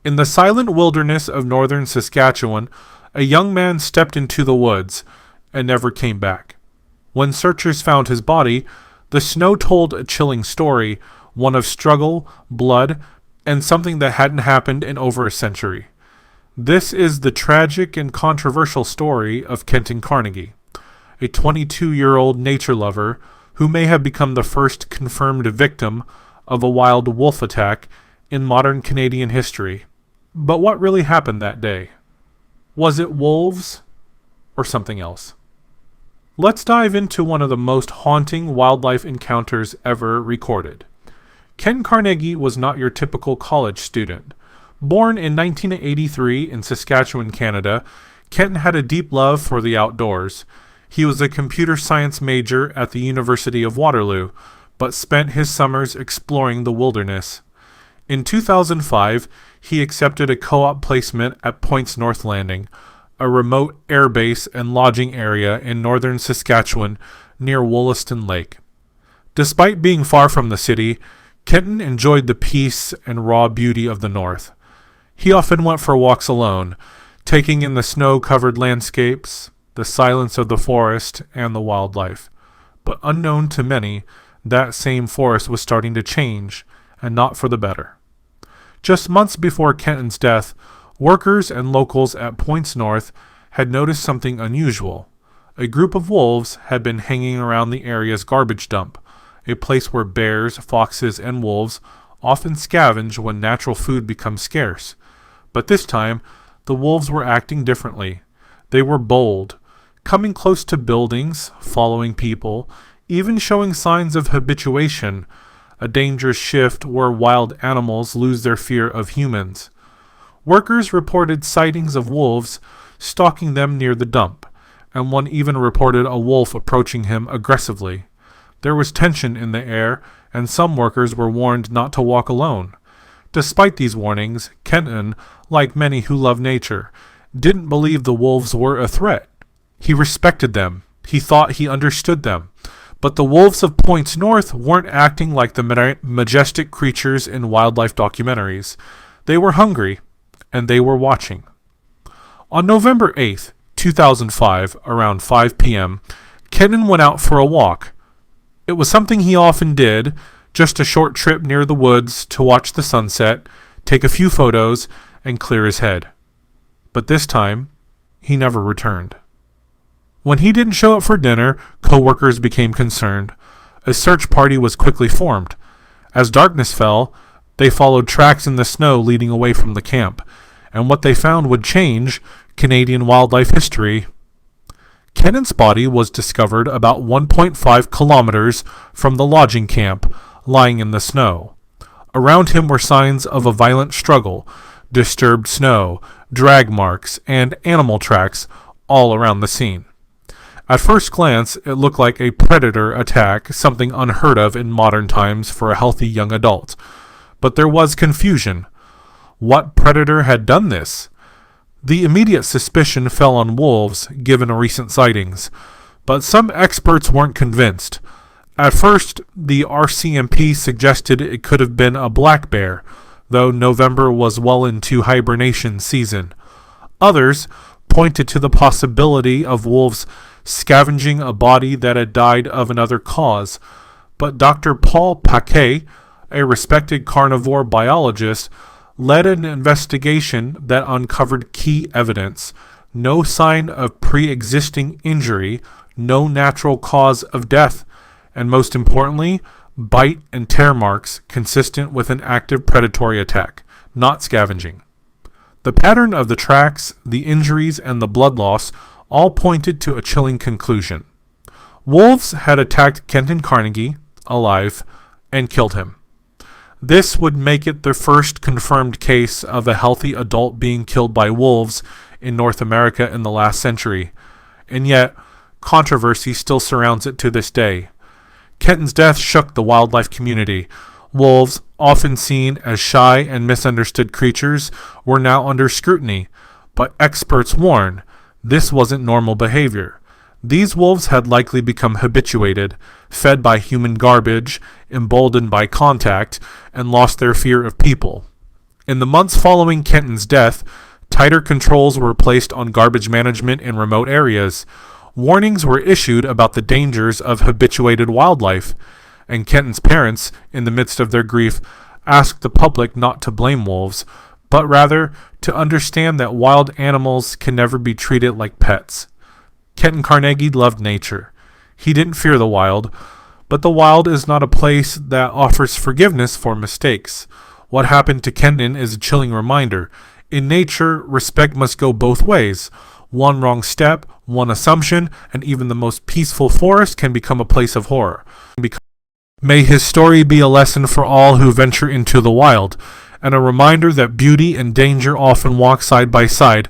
In the silent wilderness of northern Saskatchewan, a young man stepped into the woods and never came back. When searchers found his body, the snow told a chilling story, one of struggle, blood, and something that hadn't happened in over a century. This is the tragic and controversial story of Kenton Carnegie, a 22-year-old nature lover who may have become the first confirmed victim of a wild wolf attack in modern Canadian history. But what really happened that day? Was it wolves or something else? Let's dive into one of the most haunting wildlife encounters ever recorded. Ken Carnegie was not your typical college student. Born in 1983 in Saskatchewan, Canada, Kenton had a deep love for the outdoors. He was a computer science major at the University of Waterloo, but spent his summers exploring the wilderness. In 2005, he accepted a co-op placement at Points North Landing, a remote air base and lodging area in northern Saskatchewan near Wollaston Lake. Despite being far from the city, Kenton enjoyed the peace and raw beauty of the north. He often went for walks alone, taking in the snow-covered landscapes, the silence of the forest, and the wildlife. But unknown to many, that same forest was starting to change, and not for the better. Just months before Kenton's death, workers and locals at Points North had noticed something unusual. A group of wolves had been hanging around the area's garbage dump, a place where bears, foxes, and wolves often scavenge when natural food becomes scarce. But this time, the wolves were acting differently. They were bold, coming close to buildings, following people, even showing signs of habituation, a dangerous shift where wild animals lose their fear of humans. Workers reported sightings of wolves stalking them near the dump, and one even reported a wolf approaching him aggressively. There was tension in the air, and some workers were warned not to walk alone. Despite these warnings, Kenton, like many who love nature, didn't believe the wolves were a threat. He respected them. He thought he understood them. But the wolves of Points North weren't acting like the majestic creatures in wildlife documentaries. They were hungry, and they were watching. On November 8th, 2005, around 5 p.m., Kenton went out for a walk. It was something he often did, just a short trip near the woods to watch the sunset, take a few photos, and clear his head. But this time, he never returned. When he didn't show up for dinner, co-workers became concerned. A search party was quickly formed. As darkness fell, they followed tracks in the snow leading away from the camp, and what they found would change Canadian wildlife history. Kenton's body was discovered about 1.5 kilometers from the lodging camp, lying in the snow. Around him were signs of a violent struggle, disturbed snow, drag marks, and animal tracks all around the scene. At first glance, it looked like a predator attack, something unheard of in modern times for a healthy young adult. But there was confusion. What predator had done this? The immediate suspicion fell on wolves, given recent sightings, but some experts weren't convinced. At first, the RCMP suggested it could have been a black bear, though November was well into hibernation season. Others pointed to the possibility of wolves scavenging a body that had died of another cause, but Dr. Paul Paquet, a respected carnivore biologist, led an investigation that uncovered key evidence: no sign of pre-existing injury, no natural cause of death, and most importantly, bite and tear marks consistent with an active predatory attack, not scavenging. The pattern of the tracks, the injuries, and the blood loss all pointed to a chilling conclusion. Wolves had attacked Kenton Carnegie, alive, and killed him. This would make it the first confirmed case of a healthy adult being killed by wolves in North America in the last century, and yet controversy still surrounds it to this day. Kenton's death shook the wildlife community. Wolves, often seen as shy and misunderstood creatures, were now under scrutiny, but experts warn this wasn't normal behavior. These wolves had likely become habituated, fed by human garbage, emboldened by contact, and lost their fear of people. In the months following Kenton's death, tighter controls were placed on garbage management in remote areas. Warnings were issued about the dangers of habituated wildlife, and Kenton's parents, in the midst of their grief, asked the public not to blame wolves, but rather to understand that wild animals can never be treated like pets. Kenton Carnegie loved nature. He didn't fear the wild, but the wild is not a place that offers forgiveness for mistakes. What happened to Kenton is a chilling reminder. In nature, respect must go both ways. One wrong step, one assumption, and even the most peaceful forest can become a place of horror. May his story be a lesson for all who venture into the wild, and a reminder that beauty and danger often walk side by side,